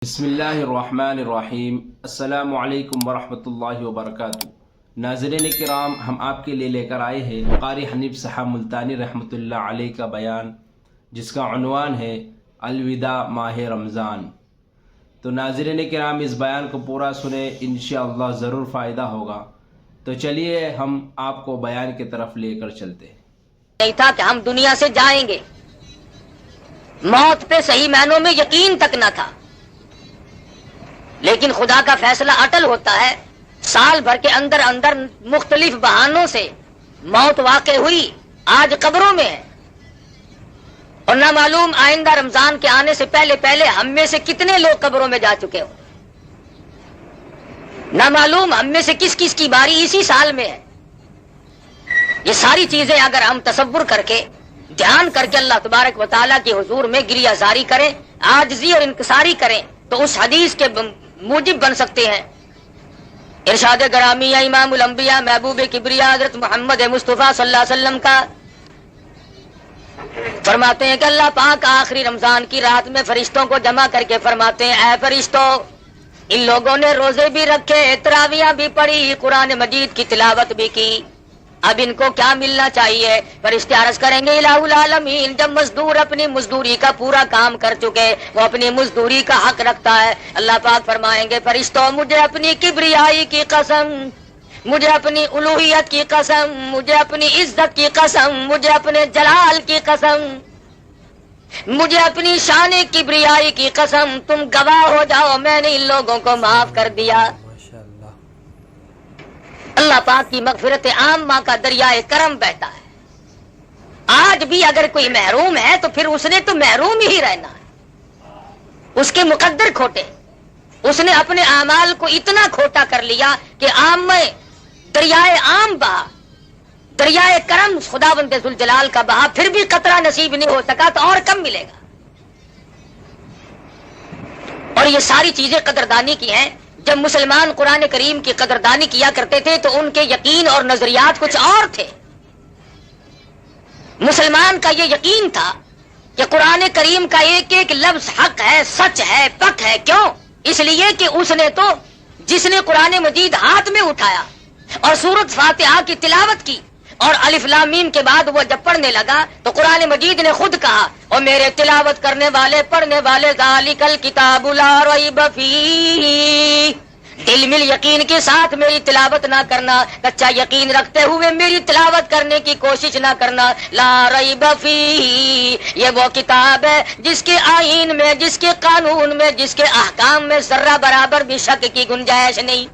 بسم اللہ الرحمن الرحیم۔ السلام علیکم ورحمۃ اللہ وبرکاتہ۔ ناظرین کرام، ہم آپ کے لیے لے کر آئے ہیں قاری حنیف صاحب ملتانی رحمۃ اللہ علیہ کا بیان، جس کا عنوان ہے الوداع ماہ رمضان۔ تو ناظرین کرام، اس بیان کو پورا سنیں، انشاءاللہ ضرور فائدہ ہوگا۔ تو چلیے ہم آپ کو بیان کی طرف لے کر چلتے ہیں۔ نہیں تھا کہ ہم دنیا سے جائیں گے، موت پہ صحیح معنوں میں یقین تک نہ تھا، لیکن خدا کا فیصلہ اٹل ہوتا ہے۔ سال بھر کے اندر اندر مختلف بہانوں سے موت واقع ہوئی، آج قبروں میں ہے، اور نہ معلوم آئندہ رمضان کے آنے سے پہلے پہلے ہم میں سے کتنے لوگ قبروں میں جا چکے ہو، نہ معلوم ہم میں سے کس کس کی باری اسی سال میں ہے۔ یہ ساری چیزیں اگر ہم تصور کر کے دھیان کر کے اللہ تبارک و تعالیٰ کے حضور میں گریہ زاری کریں، عاجزی اور انکساری کریں، تو اس حدیث کے موجب بن سکتے ہیں۔ ارشاد گرامی یا امام الانبیاء محبوب کبریا حضرت محمد مصطفیٰ صلی اللہ علیہ وسلم کا فرماتے ہیں کہ اللہ پاک آخری رمضان کی رات میں فرشتوں کو جمع کر کے فرماتے ہیں، اے فرشتوں، ان لوگوں نے روزے بھی رکھے، تراویح بھی پڑھی، قرآن مجید کی تلاوت بھی کی، اب ان کو کیا ملنا چاہیے؟ فرشتے عرض کریں گے الہ العالمین، جب مزدور اپنی مزدوری کا پورا کام کر چکے، وہ اپنی مزدوری کا حق رکھتا ہے، اللہ پاک فرمائیں گے فرشتوں، مجھے اپنی کبریائی کی قسم، مجھے اپنی الوہیت کی قسم، مجھے اپنی عزت کی قسم، مجھے اپنے جلال کی قسم، مجھے اپنی شان کبریائی کی قسم، تم گواہ ہو جاؤ، میں نے ان لوگوں کو معاف کر دیا۔ اللہ پاک کی مغفرت عامہ کا دریائے کرم بہتا ہے۔ آج بھی اگر کوئی محروم ہے تو پھر اس نے تو محروم ہی رہنا ہے، اس کے مقدر کھوٹے، اس نے اپنے اعمال کو اتنا کھوٹا کر لیا کہ عام میں دریائے عام بہا، دریائے کرم خداوند ذوالجلال کا بہا، پھر بھی قطرہ نصیب نہیں ہو سکا تو اور کم ملے گا۔ اور یہ ساری چیزیں قدردانی کی ہیں۔ جب مسلمان قرآن کریم کی قدردانی کیا کرتے تھے تو ان کے یقین اور نظریات کچھ اور تھے۔ مسلمان کا یہ یقین تھا کہ قرآن کریم کا ایک ایک لفظ حق ہے، سچ ہے، پک ہے۔ کیوں؟ اس لیے کہ اس نے تو جس نے قرآن مجید ہاتھ میں اٹھایا اور سورۃ فاتحہ کی تلاوت کی اور الف لام میم کے بعد وہ جب پڑھنے لگا تو قرآن مجید نے خود کہا، اور میرے تلاوت کرنے والے پڑھنے والے، ذالک الکتاب لا ریب فیہ، دل میں یقین کے ساتھ میری تلاوت نہ کرنا، کچا یقین رکھتے ہوئے میری تلاوت کرنے کی کوشش نہ کرنا، لا ریب فیہ، یہ وہ کتاب ہے جس کے آئین میں، جس کے قانون میں، جس کے احکام میں ذرہ برابر بھی شک کی گنجائش نہیں۔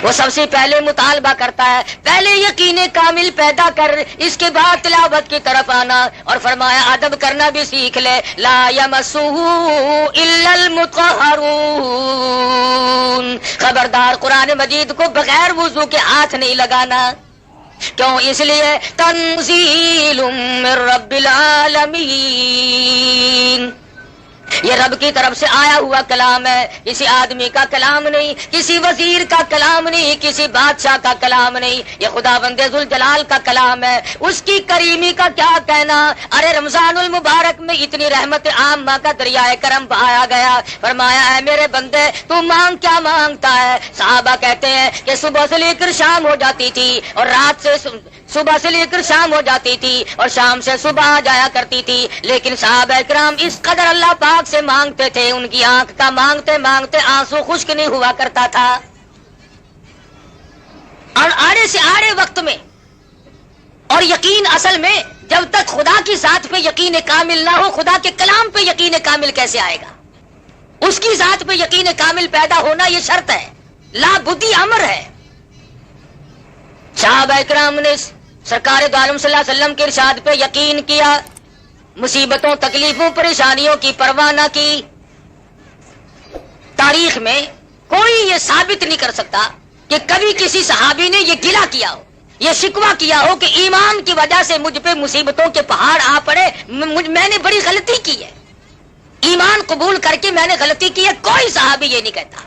وہ سب سے پہلے مطالبہ کرتا ہے، پہلے یقین کامل پیدا کر، اس کے بعد تلاوت کی طرف آنا، اور فرمایا ادب کرنا بھی سیکھ لے، لا یمسہ الا المطہرون، خبردار قرآن مجید کو بغیر وضو کے ہاتھ نہیں لگانا۔ کیوں؟ اس لیے تنزیل من رب العالمین، یہ رب کی طرف سے آیا ہوا کلام ہے، کسی آدمی کا کلام نہیں، کسی وزیر کا کلام نہیں، کسی بادشاہ کا کلام نہیں، یہ خداوند ذوالجلال کا کلام ہے۔ اس کی کریمی کا کیا کہنا؟ ارے رمضان المبارک میں اتنی رحمت عامہ کا دریائے کرم بہایا گیا، فرمایا اے میرے بندے تو مانگ، کیا مانگتا ہے؟ صحابہ کہتے ہیں کہ صبح سے لے کر شام ہو جاتی تھی، اور رات سے صبح سے لے کر شام ہو جاتی تھی، اور شام سے صبح آ جایا کرتی تھی، لیکن صحابہ کرام اس قدر اللہ پاک سے مانگتے تھے، ان کی آنکھ کا مانگتے مانگتے آنسو خشک نہیں ہوا کرتا تھا۔ اور آڑے سے آڑے وقت میں، اور یقین اصل میں جب تک خدا کی ذات پہ یقین کامل نہ ہو، خدا کے کلام پہ یقین کامل کیسے آئے گا؟ اس کی ذات پہ یقین کامل پیدا ہونا یہ شرط ہے، لا بدی امر ہے۔ صحابہ کرام نے سرکار دو عالم صلی اللہ علیہ وسلم کے ارشاد پہ یقین کیا، مصیبتوں، تکلیفوں، پریشانیوں کی پرواہ نہ کی۔ تاریخ میں کوئی یہ ثابت نہیں کر سکتا کہ کبھی کسی صحابی نے یہ گلہ کیا ہو، یہ شکوہ کیا ہو کہ ایمان کی وجہ سے مجھ پہ مصیبتوں کے پہاڑ آ پڑے، میں نے بڑی غلطی کی ہے، ایمان قبول کر کے میں نے غلطی کی ہے۔ کوئی صحابی یہ نہیں کہتا،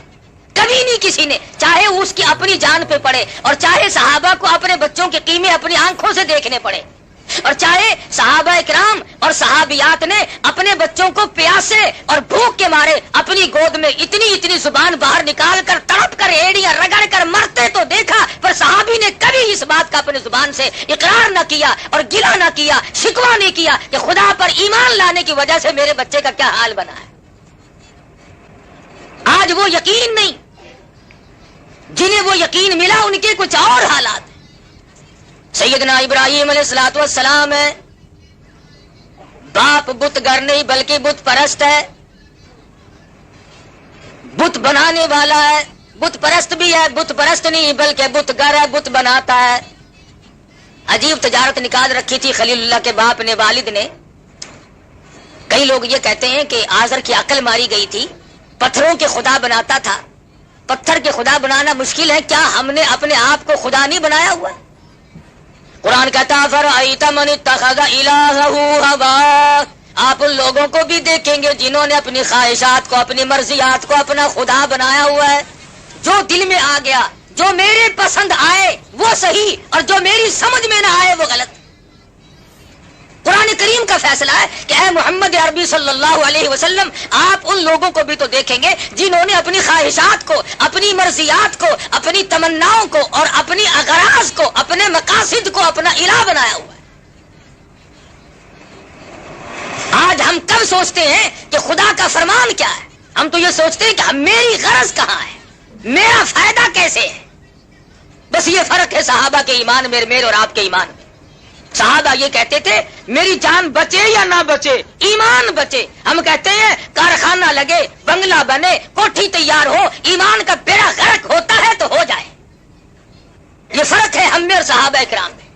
کبھی نہیں کسی نے، چاہے اس کی اپنی جان پہ پڑے، اور چاہے صحابہ کو اپنے بچوں کے قیمے اپنی آنکھوں سے دیکھنے پڑے، اور چاہے صحابہ کرام اور صحابیات نے اپنے بچوں کو پیاسے اور بھوک اپنی گود میں اتنی زبان باہر نکال کر تڑپ کر ایڑیاں رگڑ کر مرتے تو دیکھا، پر صحابی نے کبھی اس بات کا اپنے زبان سے اقرار نہ کیا اور گلہ نہ کیا، شکوہ نہیں کیا کہ خدا پر ایمان لانے کی وجہ سے میرے بچے کا کیا حال بنا ہے۔ آج وہ یقین نہیں، جنہیں وہ یقین ملا ان کے کچھ اور حالات ہیں۔ سیدنا ابراہیم علیہ الصلوۃ والسلام ہے، باپ بت گر نہیں بلکہ بت پرست ہے، بت بنانے والا ہے، بت پرست بھی ہے، بت پرست نہیں بلکہ بت گر ہے، بت بناتا ہے۔ عجیب تجارت نکال رکھی تھی خلیل اللہ کے باپ نے، والد نے۔ کئی لوگ یہ کہتے ہیں کہ آزر کی عقل ماری گئی تھی، پتھروں کے خدا بناتا تھا۔ پتھر کے خدا بنانا مشکل ہے، کیا ہم نے اپنے آپ کو خدا نہیں بنایا ہوا؟ قرآن کہتا فرأیت من اتخذ الہہ ہواہ، آپ ان لوگوں کو بھی دیکھیں گے جنہوں نے اپنی خواہشات کو، اپنی مرضیات کو اپنا خدا بنایا ہوا ہے۔ جو دل میں آ گیا، جو میرے پسند آئے وہ صحیح، اور جو میری سمجھ میں نہ آئے وہ غلط۔ قرآن کریم کا فیصلہ ہے کہ اے محمد عربی صلی اللہ علیہ وسلم، آپ ان لوگوں کو بھی تو دیکھیں گے جنہوں نے اپنی خواہشات کو، اپنی مرضیات کو، اپنی تمناؤں کو اور اپنی اغراض کو، اپنے مقاصد کو اپنا الہ بنایا ہوا ہے۔ آج ہم کب سوچتے ہیں کہ خدا کا فرمان کیا ہے؟ ہم تو یہ سوچتے ہیں کہ میری غرض کہاں ہے، میرا فائدہ کیسے ہے۔ بس یہ فرق ہے صحابہ کے ایمان میں، میرے اور آپ کے ایمان میں۔ صحابہ یہ کہتے تھے میری جان بچے یا نہ بچے، ایمان بچے۔ ہم کہتے ہیں کارخانہ لگے، بنگلہ بنے، کوٹھی تیار ہو، ایمان کا بیڑا غرق ہوتا ہے تو ہو جائے۔ یہ فرق ہے ہم میں اور صحابہ کرام میں۔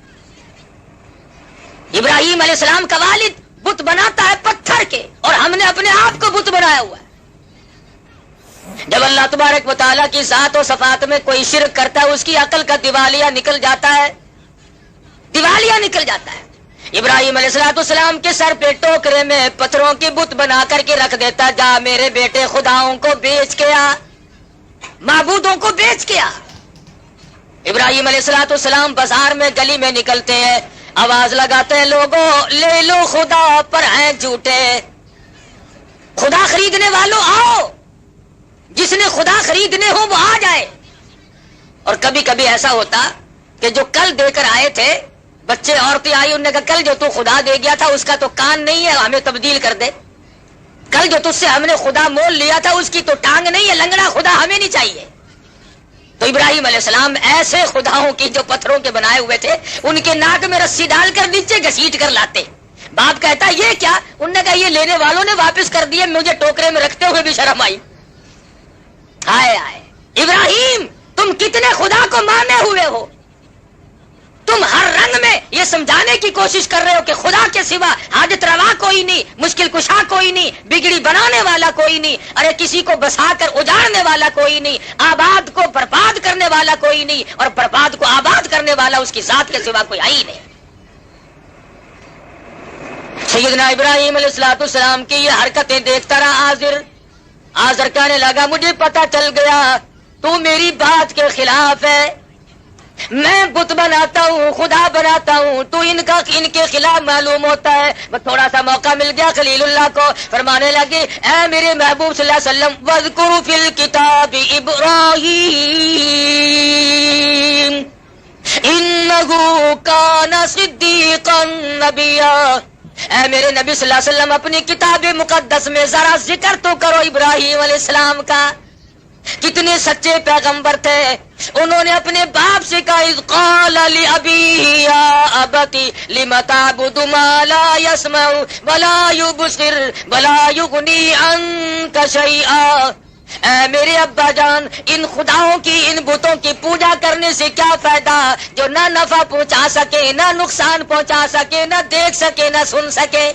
ابراہیم علیہ السلام کا والد بت بناتا ہے پتھر کے، اور ہم نے اپنے آپ کو بت بنایا ہوا ہے۔ جب اللہ تبارک و تعالیٰ کی ذات و صفات میں کوئی شرک کرتا ہے، اس کی عقل کا دیوالیہ نکل جاتا ہے، دیوالیہ نکل جاتا ہے۔ ابراہیم علیہ السلام کے سر پہ ٹوکرے میں پتھروں کی بت بنا کر کے رکھ دیتا، جا میرے بیٹے خداؤں کو بیچ کے آ، معبودوں کو بیچ کے آ۔ ابراہیم علیہ السلام بازار میں گلی میں نکلتے ہیں، آواز لگاتے ہیں لوگوں لے لو خدا پر ہیں جھوٹے، خدا خریدنے والوں آؤ، جس نے خدا خریدنے ہو وہ آ جائے۔ اور کبھی کبھی ایسا ہوتا کہ جو کل دے کر آئے تھے، بچے عورتیں آئی، انہوں نے کہا کل جو تو خدا دے گیا تھا اس کا تو کان نہیں ہے، ہمیں تبدیل کر دے۔ کل جو تجھ سے ہم نے خدا مول لیا تھا اس کی تو ٹانگ نہیں ہے، لنگڑا خدا ہمیں نہیں چاہیے۔ تو ابراہیم علیہ السلام ایسے خداؤں کی جو پتھروں کے بنائے ہوئے تھے، ان کے ناک میں رسی ڈال کر نیچے گھسیٹ کر لاتے۔ باپ کہتا یہ کیا؟ انہوں نے کہا یہ لینے والوں نے واپس کر دیے، مجھے ٹوکرے میں رکھتے ہوئے بھی شرم آئی۔ ہائے ہائے ابراہیم، تم کتنے خدا کو مانے ہوئے ہو؟ تم ہر رنگ میں یہ سمجھانے کی کوشش کر رہے ہو کہ خدا کے سوا حاجت روا کوئی نہیں، مشکل کشا کوئی نہیں، بگڑی بنانے والا کوئی نہیں، ارے کسی کو بسا کر اجاڑنے والا کوئی نہیں، آباد کو برباد کرنے والا کوئی نہیں، اور برباد کو آباد کرنے والا اس کی ذات کے سوا کوئی آئی نہیں۔ سیدنا ابراہیم علیہ السلام کی یہ حرکتیں دیکھتا رہا آزر کہنے لگا مجھے پتا چل گیا تو میری بات کے خلاف ہے، میں بت بناتا ہوں، خدا بناتا ہوں، تو ان کے خلاف معلوم ہوتا ہے۔ بس تھوڑا سا موقع مل گیا خلیل اللہ کو، فرمانے لگے اے میرے محبوب صلی اللہ علیہ وسلم وَاذْكُرْ فِي الْكِتَابِ إِبْرَاهِيمَ إِنَّهُ كَانَ صِدِّيقًا نَبِيًّا۔ اے میرے نبی صلی اللہ علیہ وسلم اپنی کتاب مقدس میں ذرا ذکر تو کرو ابراہیم علیہ السلام کا، کتنے سچے پیغمبر تھے۔ انہوں نے اپنے باپ سے کہا اذ قال لأبيه يا أبت لم تعبد ما لا يسمع ولا يبصر ولا يغني عنك شيئا۔ اے میرے ابا جان، ان خداؤں کی، ان بتوں کی پوجا کرنے سے کیا فائدہ جو نہ نفع پہنچا سکے، نہ نقصان پہنچا سکے، نہ دیکھ سکے، نہ سن سکے۔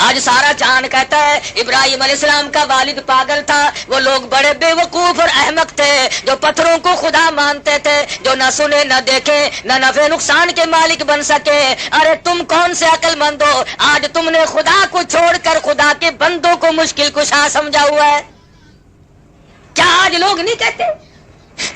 آج سارا جہان کہتا ہے ابراہیم علیہ السلام کا والد پاگل تھا، وہ لوگ بڑے بے وقوف اور احمق تھے جو پتھروں کو خدا مانتے تھے، جو نہ سنے نہ دیکھے، نہ نفع نقصان کے مالک بن سکے۔ ارے تم کون سے عقل مند ہو، آج تم نے خدا کو چھوڑ کر خدا کے بندوں کو مشکل کشا سمجھا ہوا ہے۔ کیا آج لوگ نہیں کہتے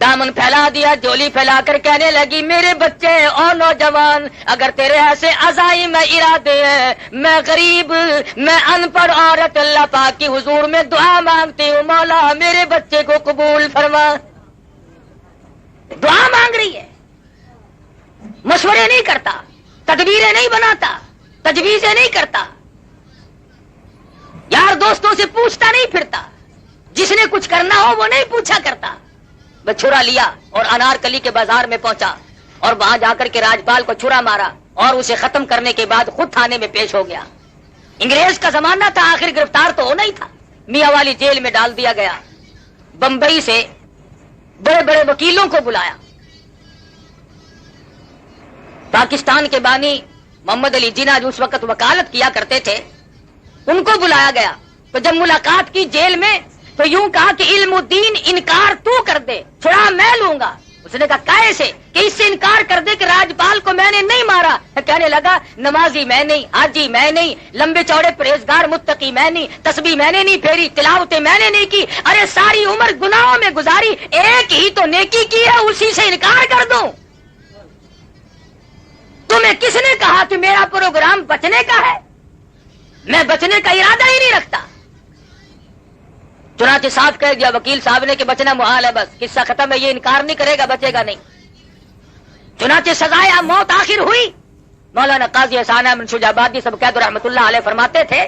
دامن پھیلا دیا, جولی پھیلا کر کہنے لگی میرے بچے اور نوجوان, اگر تیرے ایسے عزائم ارادے ہیں, میں غریب, میں ان پڑھ عورت اللہ پاک کی حضور میں دعا مانگتی ہوں, مولا میرے بچے کو قبول فرما. دعا مانگ رہی ہے, مشورے نہیں کرتا, تدبیریں نہیں بناتا, تجویزیں نہیں کرتا, یار دوستوں سے پوچھتا نہیں پھرتا, جس نے کچھ کرنا ہو وہ نہیں پوچھا کرتا. بس چھرا لیا اور انارکلی کے بازار میں پہنچا اور وہاں جا کر کے راجپال کو چھرا مارا اور اسے ختم کرنے کے بعد خود تھانے میں پیش ہو گیا. انگریز کا زمانہ تھا, آخر گرفتار تو ہونا ہی تھا. میاں والی جیل میں ڈال دیا گیا. بمبئی سے بڑے بڑے وکیلوں کو بلایا. پاکستان کے بانی محمد علی جناح جو اس وقت وکالت کیا کرتے تھے, ان کو بلایا گیا. تو جب ملاقات کی جیل میں تو یوں کہا کہ علم الدین انکار تو کر دے, چھڑا میں لوں گا. اس نے کہا کیسے, کہ اس سے انکار کر دے کہ راجپال کو میں نے نہیں مارا. کہنے لگا نمازی میں نہیں, حاجی میں نہیں, لمبے چوڑے پرہیزگار متقی میں نہیں, تسبیح میں نے نہیں پھیری, تلاوتیں میں نے نہیں کی, ارے ساری عمر گناہوں میں گزاری, ایک ہی تو نیکی کی ہے, اسی سے انکار کر دوں. تمہیں کس نے کہا کہ میرا پروگرام بچنے کا ہے؟ میں بچنے کا ارادہ ہی نہیں رکھتا. چنانچہ صاف کہہ دیا وکیل صاحب نے کہ بچنا محال ہے, بس قصہ ختم ہے, یہ انکار نہیں کرے گا, بچے گا نہیں. چنانچہ سزائے موت آخر ہوئی. مولانا قاضی احسان احمد شجابادی سب قید رحمۃ اللہ علیہ فرماتے تھے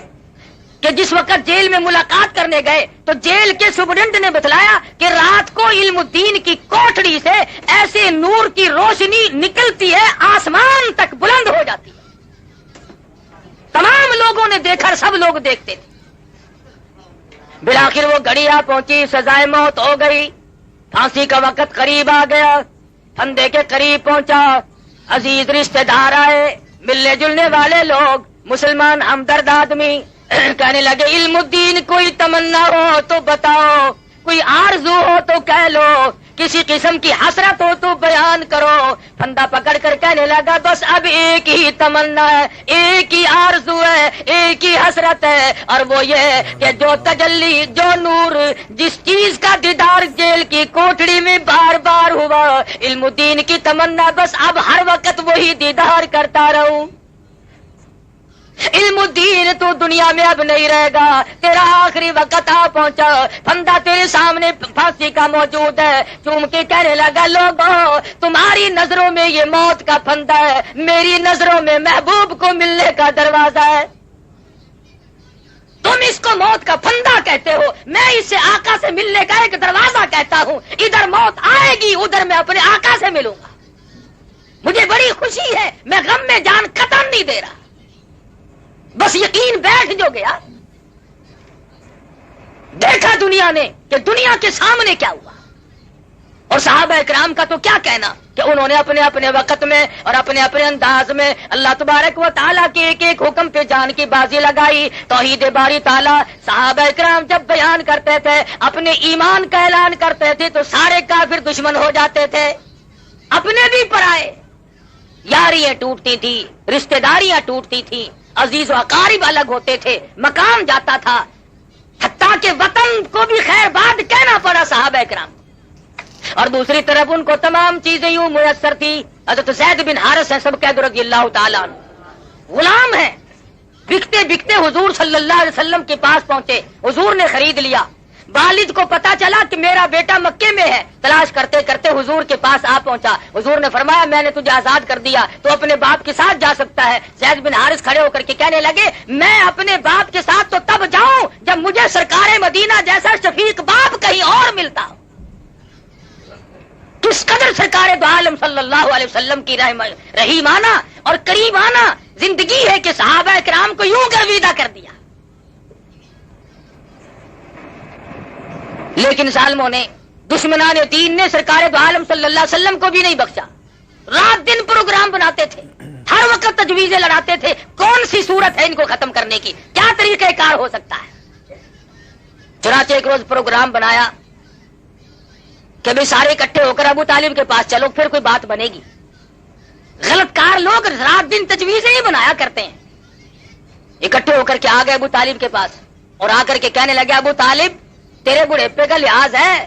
کہ جس وقت جیل میں ملاقات کرنے گئے تو جیل کے سپرنٹینڈنٹ نے بتلایا کہ رات کو علم الدین کی کوٹڑی سے ایسے نور کی روشنی نکلتی ہے, آسمان تک بلند ہو جاتی ہے. تمام لوگوں نے دیکھا, سب لوگ دیکھتے تھے. بالآخر وہ گھڑی آ پہنچی, سزائے موت ہو گئی, پھانسی کا وقت قریب آ گیا, پھندے کے قریب پہنچا. عزیز رشتہ دار آئے, ملنے جلنے والے لوگ, مسلمان ہمدرد آدمی کہنے لگے علم الدین کوئی تمنا ہو تو بتاؤ, کوئی آرزو ہو تو کہہ لو, کسی قسم کی حسرت ہو تو بیان کرو. پھندا پکڑ کر کہنے لگا بس اب ایک ہی تمنا ہے, ایک ہی آرزو ہے, ایک ہی حسرت ہے, اور وہ یہ کہ جو تجلی, جو نور, جس چیز کا دیدار جیل کی کوٹڑی میں بار بار ہوا, علم الدین کی تمنا بس اب ہر وقت وہی دیدار کرتا رہوں. علم الدین تو دنیا میں اب نہیں رہے گا, تیرا آخری وقت آ پہنچا, پھندا تیرے سامنے پھانسی کا موجود ہے. چوم کے کہنے لگا لوگوں تمہاری نظروں میں یہ موت کا پھندا ہے, میری نظروں میں محبوب کو ملنے کا دروازہ ہے. تم اس کو موت کا پھندا کہتے ہو, میں اسے آقا سے ملنے کا ایک دروازہ کہتا ہوں. ادھر موت آئے گی, ادھر میں اپنے آقا سے ملوں گا. مجھے بڑی خوشی ہے, میں غم میں جان قطن نہیں دے رہا, بس یقین بیٹھ جو گیا. دیکھا دنیا نے کہ دنیا کے سامنے کیا ہوا, اور صحابہ اکرام کا تو کیا کہنا کہ انہوں نے اپنے اپنے وقت میں اور اپنے اپنے انداز میں اللہ تبارک و تعالیٰ کے ایک ایک حکم پہ جان کی بازی لگائی. توحید باری تعالیٰ صحابہ اکرام جب بیان کرتے تھے, اپنے ایمان کا اعلان کرتے تھے تو سارے کافر دشمن ہو جاتے تھے, اپنے بھی پرائے. یاریاں ٹوٹتی تھی, رشتہ داریاں ٹوٹتی تھی, عزیز و اقارب الگ ہوتے تھے, مقام جاتا تھا, حتیٰ کہ وطن کو بھی خیر باد کہنا پڑا صحابہ کرام. اور دوسری طرف ان کو تمام چیزیں یوں میسر تھی. حضرت زید بن حارث ہیں سب قید رضی اللہ تعالیٰ عنہ, غلام ہیں, بکتے بکتے حضور صلی اللہ علیہ وسلم کے پاس پہنچے, حضور نے خرید لیا. والد کو پتا چلا کہ میرا بیٹا مکے میں ہے, تلاش کرتے کرتے حضور کے پاس آ پہنچا. حضور نے فرمایا میں نے تجھے آزاد کر دیا, تو اپنے باپ کے ساتھ جا سکتا ہے. زید بن حارث کھڑے ہو کر کے کہنے لگے میں اپنے باپ کے ساتھ تو تب جاؤں جب مجھے سرکار مدینہ جیسا شفیق باپ کہیں اور ملتا. کس قدر سرکار دو عالم صلی اللہ علیہ وسلم کی رحیمانہ اور کریمانہ زندگی ہے کہ صحابہ کرام کو یوں گرویدہ کر دیا. لیکن ظالموں نے, دشمنان دین نے سرکار دو عالم صلی اللہ علیہ وسلم کو بھی نہیں بخشا. رات دن پروگرام بناتے تھے, ہر وقت تجویزیں لڑاتے تھے, کون سی صورت ہے ان کو ختم کرنے کی, کیا طریقہ کار ہو سکتا ہے. چنانچہ ایک روز پروگرام بنایا کہ بھی سارے اکٹھے ہو کر ابو طالب کے پاس چلو, پھر کوئی بات بنے گی. غلط کار لوگ رات دن تجویزیں ہی بنایا کرتے ہیں. اکٹھے ہو کر کے آ گئے ابو طالب کے پاس اور آ کر کے کہنے لگے ابو طالب تیرے بڑھاپے کا لحاظ ہے,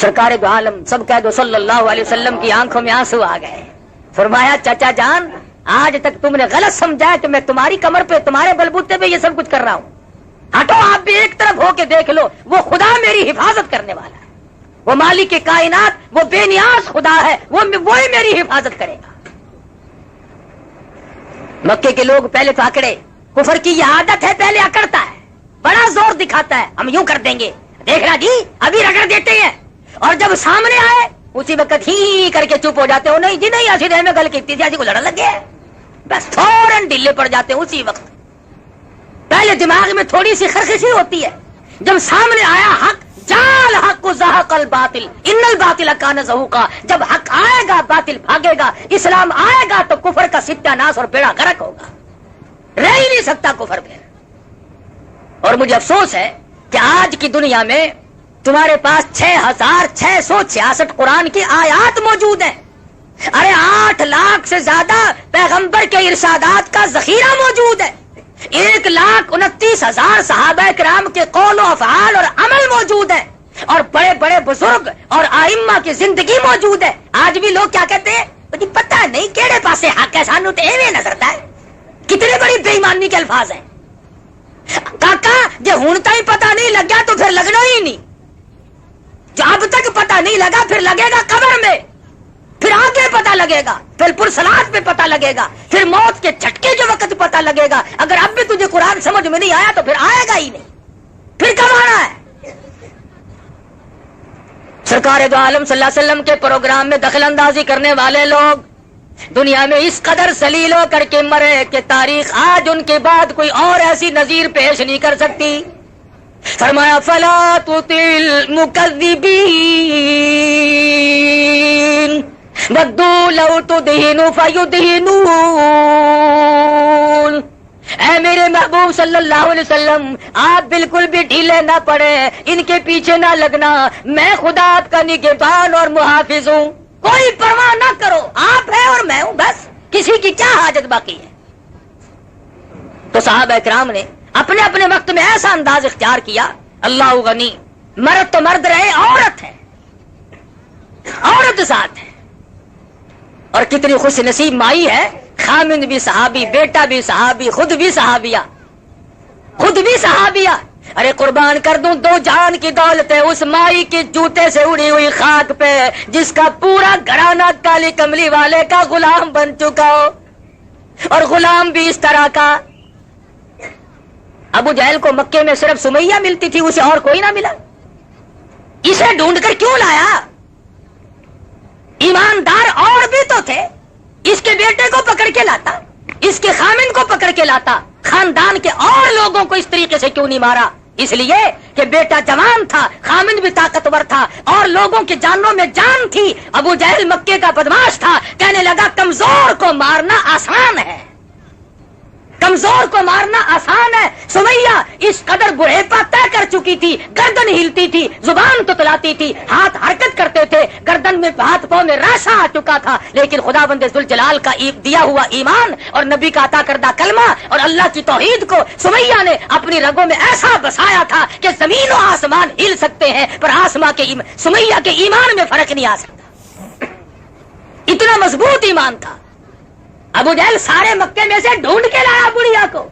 سرکار دو عالم سب کہہ دو صلی اللہ علیہ وسلم کی آنکھوں میں آنسو آ گئے. فرمایا چچا جان آج تک تم نے غلط سمجھا ہے کہ میں تمہاری کمر پہ تمہارے بلبوتے پہ یہ سب کچھ کر رہا ہوں. ہٹو آپ بھی ایک طرف ہو کے دیکھ لو, وہ خدا میری حفاظت کرنے والا ہے, وہ مالک کائنات, وہ بے نیاز خدا ہے, وہی میری حفاظت کرے گا. مکے کے لوگ پہلے تو اکڑے, کفر کی یہ عادت ہے پہلے اکڑتا ہے, بڑا زور دکھاتا ہے, ہم یوں کر دیں گے, دیکھنا جی ابھی رگڑ دیتے ہیں, اور جب سامنے آئے اسی وقت ہی کر کے چپ ہو جاتے ہو, نہیں جی نہیں ایسی رہ میں گل کی تھی, کو لڑا لگ گیا, بس فوراً ڈھیلے پڑ جاتے ہیں اسی وقت. پہلے دماغ میں تھوڑی سی خرخشی ہوتی ہے, جب سامنے آیا حق, جال حق کو زہق الباطل ان الباطل کان زہوقا, جب حق آئے گا باطل بھاگے گا, اسلام آئے گا تو کفر کا ستیہ ناس اور بیڑا غرق ہوگا, رہ ہی نہیں سکتا کفر پھر. اور مجھے افسوس ہے کہ آج کی دنیا میں تمہارے پاس 6666 قرآن کی آیات موجود ہیں. ارے 8 لاکھ سے زیادہ پیغمبر کے ارشادات کا ذخیرہ موجود ہے, 1,29,000 صحابہ کرام کے قول و افعال اور عمل موجود ہے, اور بڑے بڑے بزرگ اور ائمہ کی زندگی موجود ہے. آج بھی لوگ کیا کہتے ہیں, مجھے پتہ نہیں کیڑے پاسے حق ہے, سانو تے ایویں نظر ہے. کتنے بڑی بے ایمانی کے الفاظ ہیں. کاکا جے ہن تائیں پتہ نہیں لگا تو پھر لگنا ہی نہیں, جو اب تک پتہ نہیں لگا پھر لگے گا قبر میں, پھر آگے پتہ لگے گا, پھر پرسلات میں پتہ لگے گا, پھر موت کے جھٹکے کے وقت پتہ لگے گا. اگر اب بھی تجھے قرآن سمجھ میں نہیں آیا تو پھر آئے گا ہی نہیں, پھر کب آنا ہے. سرکار دو عالم صلی اللہ علیہ وسلم کے پروگرام میں دخل اندازی کرنے والے لوگ دنیا میں اس قدر ذلیل ہو کر کے مرے کہ تاریخ آج ان کے بعد کوئی اور ایسی نظیر پیش نہیں کر سکتی. فرمایا فلا تطع المکذبین ودوا لو تدہن فیدہنون. اے میرے محبوب صلی اللہ علیہ وسلم, آپ بالکل بھی ڈھیلے نہ پڑے, ان کے پیچھے نہ لگنا, میں خدا آپ کا نگہبان اور محافظ ہوں, کوئی پرواہ نہ کرو, آپ ہے اور میں ہوں, بس کسی کی کیا حاجت باقی ہے. تو صحابہ کرام نے اپنے اپنے وقت میں ایسا انداز اختیار کیا, اللہ غنی, مرد تو مرد رہے, عورت ہے, عورت ساتھ ہے. اور کتنی خوش نصیب مائی ہے, خامند بھی صحابی, بیٹا بھی صحابی, خود بھی صحابیہ, خود بھی صحابیہ. ارے قربان کر دوں 2 جان کی دولت ہے اس مائی کی جوتے سے اڑی ہوئی خاک پہ, جس کا پورا گھرانہ کالی کملی والے کا غلام بن چکا ہو, اور غلام بھی اس طرح کا. ابو جہل کو مکے میں صرف سمیہ ملتی تھی, اسے اور کوئی نہ ملا, اسے ڈھونڈ کر کیوں لایا؟ ایماندار اور بھی تو تھے, اس کے بیٹے کو پکڑ کے لاتا, اس کے خامن کو پکڑ کے لاتا, خاندان کے اور لوگوں کو اس طریقے سے کیوں نہیں مارا؟ اس لیے کہ بیٹا جوان تھا, خامن بھی طاقتور تھا, اور لوگوں کی جانوں میں جان تھی. ابو جہل مکے کا بدماش تھا, کہنے لگا کمزور کو مارنا آسان ہے, کمزور کو مارنا آسان ہے. سمیہ اس قدر بڑھیپا طے کر چکی تھی, گردن ہلتی تھی, زبان تتلاتی تھی, ہاتھ حرکت کرتے تھے, گردن میں ہاتھ پاؤں میں راشا آ چکا تھا, لیکن خدا بند ذوالجلال کا دیا ہوا ایمان اور نبی کا عطا کردہ کلمہ اور اللہ کی توحید کو سمیہ نے اپنی رگوں میں ایسا بسایا تھا کہ زمین و آسمان ہل سکتے ہیں, پر آسمان کے سمیہ کے ایمان میں فرق نہیں آ سکتا, اتنا مضبوط ایمان تھا. ابو جہل سارے مکے میں سے ڈھونڈ کے لایا بڑھیا کو.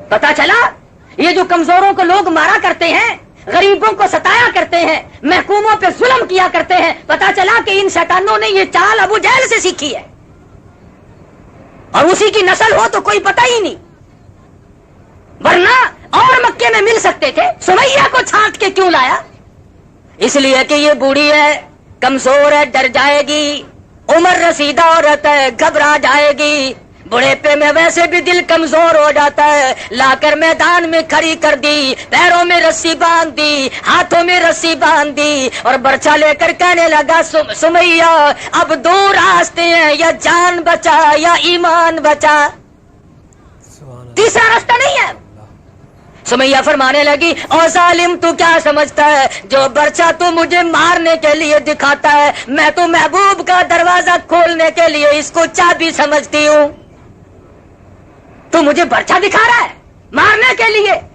پتا چلا یہ جو کمزوروں کو لوگ مارا کرتے ہیں, غریبوں کو ستایا کرتے ہیں, محکوموں پہ ظلم کیا کرتے ہیں, پتا چلا کہ ان شیطانوں نے یہ چال ابو جہل سے سیکھی ہے, اور اسی کی نسل ہو تو کوئی پتہ ہی نہیں, ورنہ اور مکے میں مل سکتے تھے. سمیہ کو چھانٹ کے کیوں لایا؟ اس لیے کہ یہ بوڑھی ہے, کمزور ہے, ڈر جائے گی, عمر رسیدہ عورت ہے, گھبرا جائے گی, بڑھیپے میں ویسے بھی دل کمزور ہو جاتا ہے. لا کر میدان میں کھڑی کر دی, پیروں میں رسی باندھ دی, ہاتھوں میں رسی باندھ دی, اور برچہ لے کر کہنے لگا سمیہ اب 2 راستے ہیں, یا جان بچا یا ایمان بچا, تیسرا راستہ نہیں ہے. سمیہ فرمانے لگی او ظالم تو کیا سمجھتا ہے, جو برچہ تو مجھے مارنے کے لیے دکھاتا ہے, میں تو محبوب کا دروازہ کھولنے کے لیے اس کو چابی سمجھتی ہوں. تو مجھے برچہ دکھا رہا ہے مارنے کے لیے,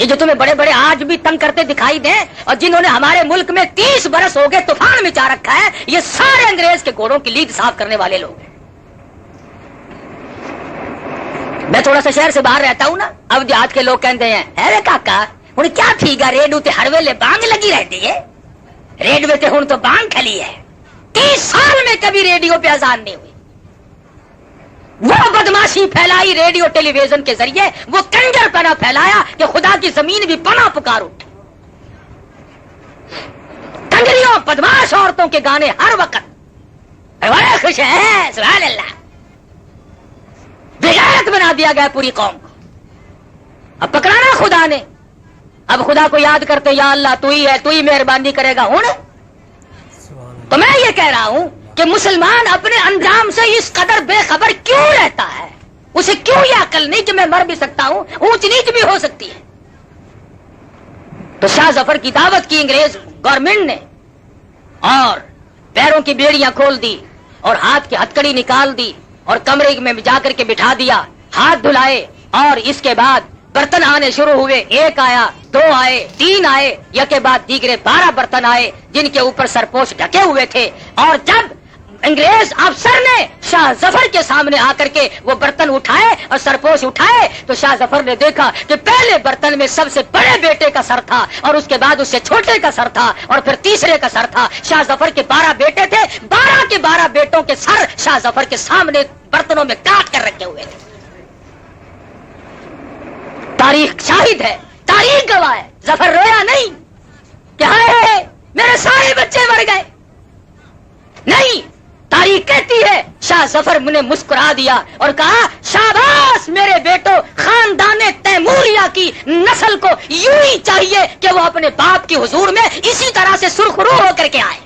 یہ جو تمہیں بڑے بڑے آج بھی تنگ کرتے دکھائی دیں اور جنہوں نے ہمارے ملک میں 30 برس ہو گئے طوفان مچا رکھا ہے، یہ سارے انگریز کے گھوڑوں کی لیڈ صاف کرنے والے لوگ ہیں۔ میں تھوڑا سا شہر سے باہر رہتا ہوں نا، اب دیہات کے لوگ کہتے ہیں ارے کاکا ہوں کیا تھی گا ریڈیو تے ہر ویلے بانگ لگی رہتی ہے، ریڈیو تے ہوں تو بانگ کھلی ہے، 30 سال میں کبھی ریڈیو پہ اذان نہیں ہوئی۔ وہ بدماشی پھیلائی ریڈیو ٹیلی ویژن کے ذریعے، وہ کنجر پنا پھیلایا کہ خدا کی زمین بھی پناہ پکار اٹھے۔ کنجریوں بدماش عورتوں کے گانے ہر وقت، بڑے خوش ہیں سبحان اللہ، بغیرت بنا دیا گیا پوری قوم کو۔ اب پکڑانا خدا نے، اب خدا کو یاد کرتے یا اللہ تو ہی ہے، تو ہی مہربانی کرے گا۔ ہوں تو میں یہ کہہ رہا ہوں کہ مسلمان اپنے انجام سے اس قدر بے خبر کیوں رہتا ہے؟ اسے کیوں یہ عقل نہیں کہ میں مر بھی سکتا ہوں، اونچ نیچ بھی ہو سکتی ہے؟ تو شاہ ظفر کی دعوت کی انگریز گورنمنٹ نے، اور پیروں کی بیڑیاں کھول دی اور ہاتھ کی ہتکڑی نکال دی اور کمرے میں جا کر کے بٹھا دیا، ہاتھ دھلائے، اور اس کے بعد برتن آنے شروع ہوئے۔ 1 آیا، 2 آئے، 3 آئے، یک بعد دیگرے 12 برتن آئے جن کے اوپر سرپوش ڈھکے ہوئے تھے۔ اور جب انگریز افسر نے شاہ ظفر کے سامنے آ کر کے وہ برتن اٹھائے اور سرپوش اٹھائے تو شاہ ظفر نے دیکھا کہ پہلے برتن میں سب سے بڑے بیٹے کا سر تھا، اور اس کے بعد اس سے چھوٹے کا سر تھا، اور پھر تیسرے کا سر تھا۔ شاہ ظفر کے 12 بیٹے تھے، 12 کے 12 بیٹوں کے سر شاہ ظفر کے سامنے برتنوں میں کاٹ کر رکھے ہوئے تھے۔ تاریخ شاہد ہے، تاریخ گواہ ہے، ظفر رویا نہیں کہ ہائے میرے سارے بچے مر گئے، نہیں، تاریخ کہتی ہے شاہ ظفر نے مسکرا دیا اور کہا شاباش میرے بیٹو، خاندان تیموریہ کی نسل کو یوں ہی چاہیے کہ وہ اپنے باپ کی حضور میں اسی طرح سے سرخرو ہو کر کے آئے۔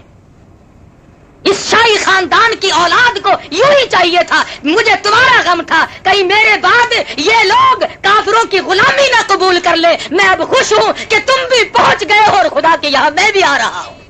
اس شاہی خاندان کی اولاد کو یوں ہی چاہیے تھا۔ مجھے تمہارا غم تھا کہیں میرے بعد یہ لوگ کافروں کی غلامی نہ قبول کر لے۔ میں اب خوش ہوں کہ تم بھی پہنچ گئے ہو اور خدا کے یہاں میں بھی آ رہا ہوں۔